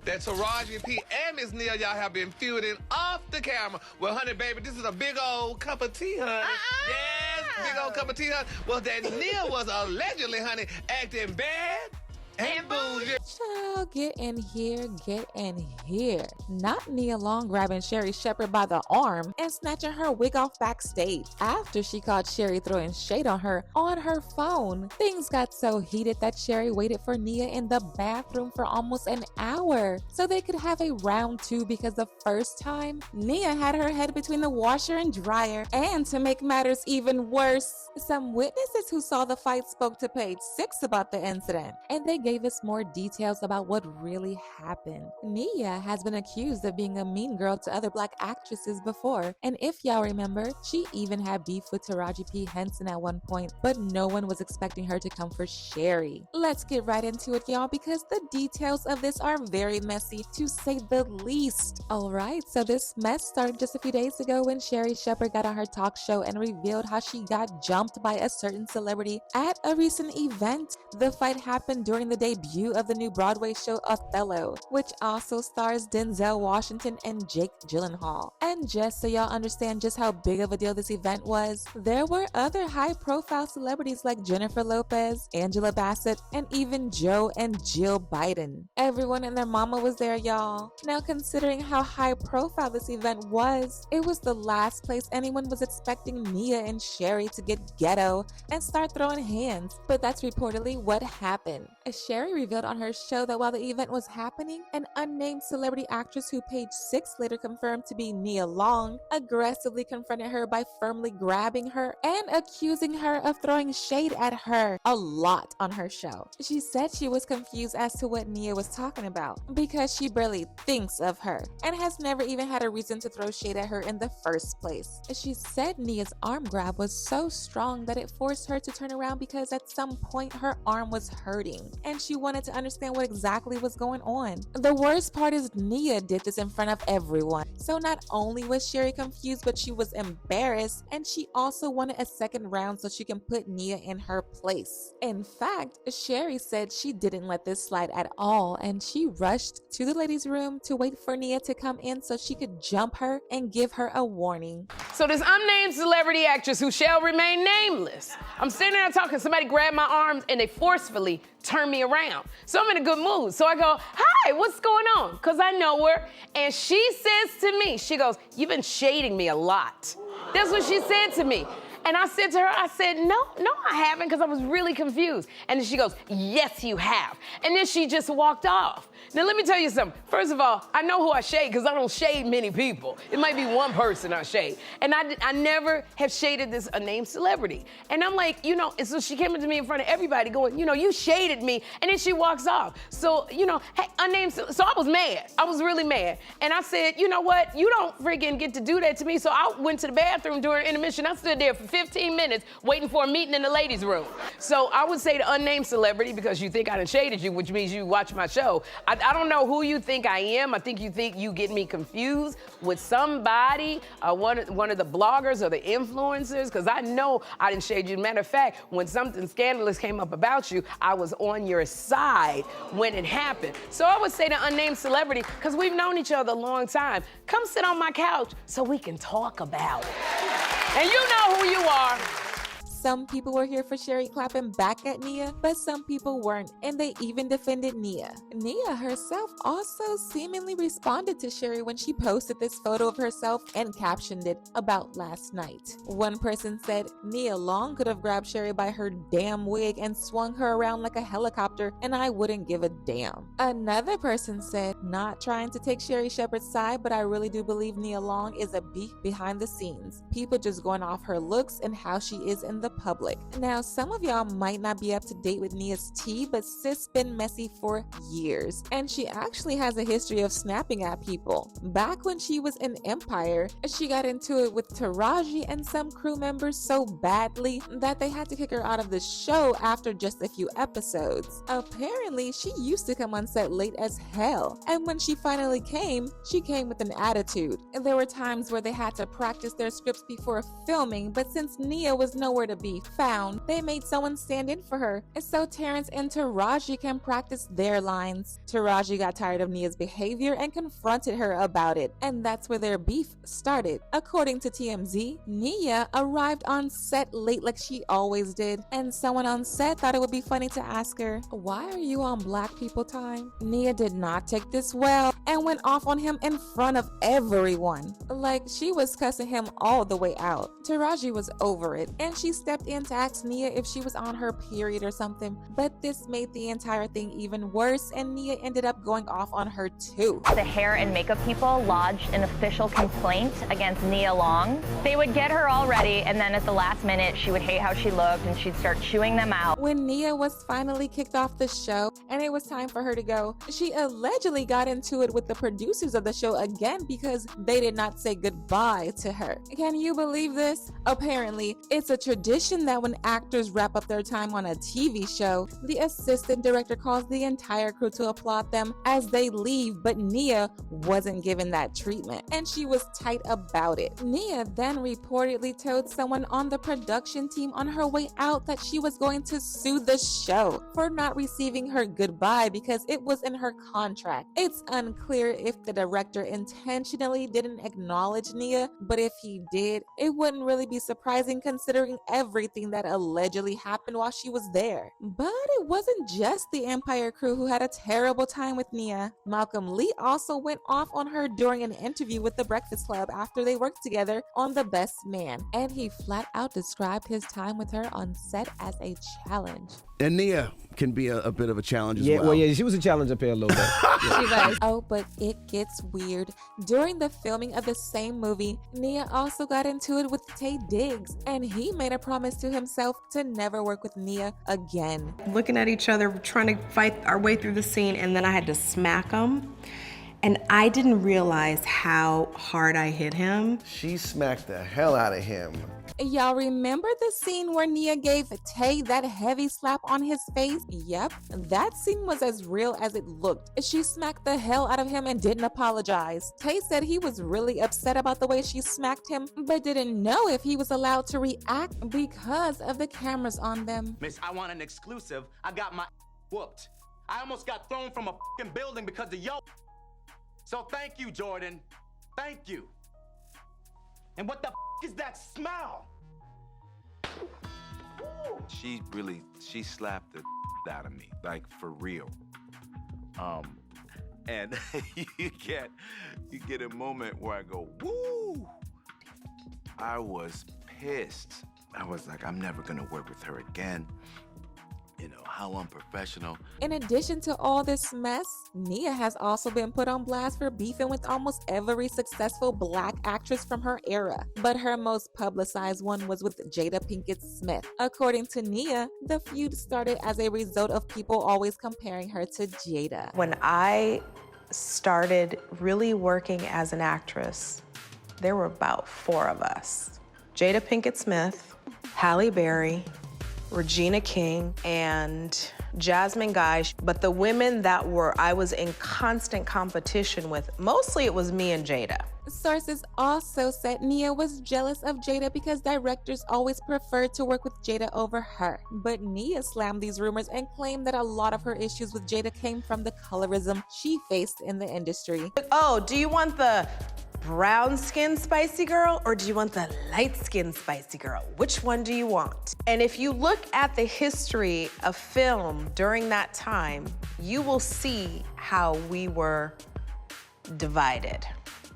that Taraji P and Miss Nia, y'all have been feuding off the camera. Well, honey, baby, this is a big old cup of tea, honey. Yes, big old cup of tea, honey. Well, that Nia was allegedly, honey, acting bad and bougie. Child, get in here, get in here. Not Nia Long grabbing Sherri Shepherd by the arm and snatching her wig off backstage. After she caught Sherri throwing shade on her phone, things got so heated that Sherri waited for Nia in the bathroom for almost an hour so they could have a round two, because the first time, Nia had her head between the washer and dryer. And to make matters even worse, some witnesses who saw the fight spoke to Page 6 about the incident, and they gave us more details about what really happened. Nia has been accused of being a mean girl to other Black actresses before, and if y'all remember, she even had beef with Taraji P. Henson at one point, but no one was expecting her to come for Sherri. Let's get right into it, y'all, because the details of this are very messy, to say the least. Alright, so this mess started just a few days ago when Sherri Shepherd got on her talk show and revealed how she got jumped by a certain celebrity at a recent event. The fight happened during the debut of the new Broadway show Othello, which also stars Denzel Washington and Jake Gyllenhaal. And just so y'all understand just how big of a deal this event was, there were other high-profile celebrities like Jennifer Lopez, Angela Bassett, and even Joe and Jill Biden. Everyone and their mama was there, y'all. Now, considering how high-profile this event was, it was the last place anyone was expecting Nia and Sherri to get ghetto and start throwing hands, but that's reportedly what happened. Sherri revealed on her show that while the event was happening, an unnamed celebrity actress who Page 6 later confirmed to be Nia Long aggressively confronted her by firmly grabbing her and accusing her of throwing shade at her a lot on her show. She said she was confused as to what Nia was talking about because she barely thinks of her and has never even had a reason to throw shade at her in the first place. She said Nia's arm grab was so strong that it forced her to turn around because at some point her arm was hurting and she wanted to understand what exactly was going on. The worst part is Nia did this in front of everyone. So not only was Sherri confused, but she was embarrassed, and she also wanted a second round so she can put Nia in her place. In fact, Sherri said she didn't let this slide at all, and she rushed to the ladies' room to wait for Nia to come in so she could jump her and give her a warning. So this unnamed celebrity actress who shall remain nameless, I'm sitting there talking, somebody grabbed my arms and they forcefully turned me around. So I'm in a good mood. So I go, hi, what's going on? Because I know her. And she says to me, she goes, you've been shading me a lot. That's what she said to me. And I said to her, I said, no, I haven't, because I was really confused. And then she goes, yes, you have. And then she just walked off. Now, let me tell you something. First of all, I know who I shade, because I don't shade many people. It might be one person I shade. And I never have shaded this unnamed celebrity. And I'm like, and so she came into me in front of everybody going, you shaded me. And then she walks off. So, hey, unnamed, so I was mad. I was really mad. And I said, you know what? You don't freaking get to do that to me. So I went to the bathroom during intermission. I stood there for 15 minutes waiting for a meeting in the ladies' room. So I would say the unnamed celebrity, because you think I done shaded you, which means you watch my show. I don't know who you think I am. I think you get me confused with somebody, one of the bloggers or the influencers, because I know I didn't shade you. Matter of fact, when something scandalous came up about you, I was on your side when it happened. So I would say the unnamed celebrity, because we've known each other a long time. Come sit on my couch so we can talk about it. And you know who you are. Some people were here for Sherri clapping back at Nia, but some people weren't, and they even defended Nia. Nia herself also seemingly responded to Sherri when she posted this photo of herself and captioned it about last night. One person said, Nia Long could have grabbed Sherri by her damn wig and swung her around like a helicopter, and I wouldn't give a damn. Another person said, not trying to take Sherri Shepherd's side, but I really do believe Nia Long is a beef behind the scenes. People just going off her looks and how she is in the public. Now, some of y'all might not be up to date with Nia's tea, but sis been messy for years, and she actually has a history of snapping at people. Back when she was in Empire, she got into it with Taraji and some crew members so badly that they had to kick her out of the show after just a few episodes. Apparently, she used to come on set late as hell, and when she finally came, she came with an attitude. And there were times where they had to practice their scripts before filming, but since Nia was nowhere to be found, they made someone stand in for her, so Terrence and Taraji can practice their lines. Taraji got tired of Nia's behavior and confronted her about it, and that's where their beef started. According to TMZ, Nia arrived on set late like she always did, and someone on set thought it would be funny to ask her, "Why are you on black people time?" Nia did not take this well and went off on him in front of everyone. Like, she was cussing him all the way out. Taraji was over it, and she stepped in to ask Nia if she was on her period or something, but this made the entire thing even worse, and Nia ended up going off on her too. The hair and makeup people lodged an official complaint against Nia Long. They would get her all ready, and then at the last minute, she would hate how she looked, and she'd start chewing them out. When Nia was finally kicked off the show, and it was time for her to go, she allegedly got into it with the producers of the show again because they did not say goodbye to her. Can you believe this? Apparently, it's a tradition that when actors wrap up their time on a TV show, the assistant director calls the entire crew to applaud them as they leave, but Nia wasn't given that treatment, and she was tight about it. Nia then reportedly told someone on the production team on her way out that she was going to sue the show for not receiving her goodbye because it was in her contract. It's unclear if the director intentionally didn't acknowledge Nia, but if he did, it wouldn't really be surprising considering everything that allegedly happened while she was there. But it wasn't just the Empire crew who had a terrible time with Nia. Malcolm Lee also went off on her during an interview with The Breakfast Club after they worked together on The Best Man, and he flat out described his time with her on set as a challenge. And Nia can be a bit of a challenge as well. Yeah, she was a challenge up here a little bit. She was. Oh, but it gets weird. During the filming of the same movie, Nia also got into it with Taye Diggs, and he made a promise to himself to never work with Nia again. Looking at each other, trying to fight our way through the scene, and then I had to smack him. And I didn't realize how hard I hit him. She smacked the hell out of him. Y'all remember the scene where Nia gave Taye that heavy slap on his face? Yep, that scene was as real as it looked. She smacked the hell out of him and didn't apologize. Taye said he was really upset about the way she smacked him, but didn't know if he was allowed to react because of the cameras on them. Miss, I want an exclusive. I got my whooped. I almost got thrown from a fucking building because of yo. So thank you, Jordan. Thank you. And what the is that smell? She slapped the out of me, like for real. And you get a moment where I go, woo! I was pissed. I was like, I'm never gonna work with her again. You know, how unprofessional. In addition to all this mess, Nia has also been put on blast for beefing with almost every successful black actress from her era. But her most publicized one was with Jada Pinkett Smith. According to Nia, the feud started as a result of people always comparing her to Jada. When I started really working as an actress, there were about 4 of us. Jada Pinkett Smith, Halle Berry, Regina King, and Jasmine Guy. But the women that I was in constant competition with, mostly it was me and Jada. Sources also said Nia was jealous of Jada because directors always preferred to work with Jada over her. But Nia slammed these rumors and claimed that a lot of her issues with Jada came from the colorism she faced in the industry. Oh, do you want the brown-skinned spicy girl, or do you want the light-skinned spicy girl? Which one do you want? And if you look at the history of film during that time, you will see how we were divided.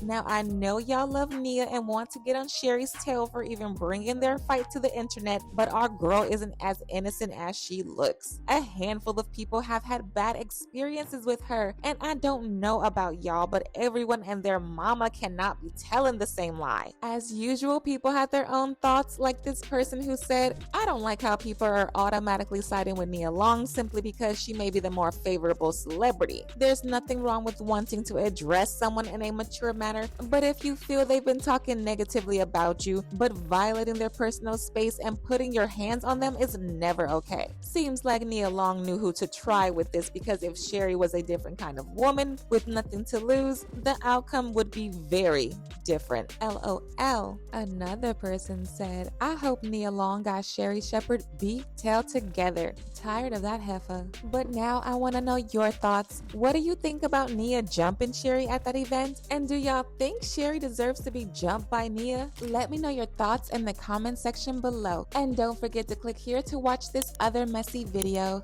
Now, I know y'all love Nia and want to get on Sherri's tail for even bringing their fight to the internet, but our girl isn't as innocent as she looks. A handful of people have had bad experiences with her, and I don't know about y'all, but everyone and their mama cannot be telling the same lie. As usual, people had their own thoughts, like this person who said, I don't like how people are automatically siding with Nia Long simply because she may be the more favorable celebrity. There's nothing wrong with wanting to address someone in a mature manner matter, but if you feel they've been talking negatively about you, but violating their personal space and putting your hands on them is never okay. Seems like Nia Long knew who to try with this, because if Sheri was a different kind of woman with nothing to lose, the outcome would be very different. LOL. Another person said, I hope Nia Long got Sherri Shepherd beat tail together. Tired of that heifer. But now I want to know your thoughts. What do you think about Nia jumping Sheri at that event? And do y'all think Sheri deserves to be jumped by Nia? Let me know your thoughts in the comment section below. And don't forget to click here to watch this other messy video.